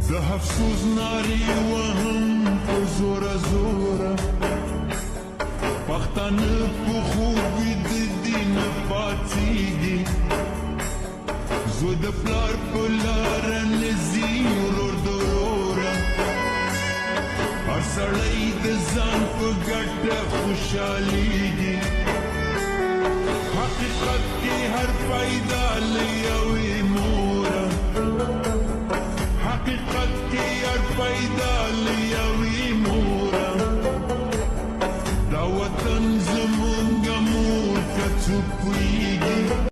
د افسوس ناري وهم په زوره زوره پښتانه په خوب ویده دي نه پاڅېږي زوی د پلار په لاره نه ځي ورور د وروره هر سړی د ځان په ګټه خوشحالېږي حقیقت کې هر پیدا له یوې موره حقیقت کې هر پیدا له یوې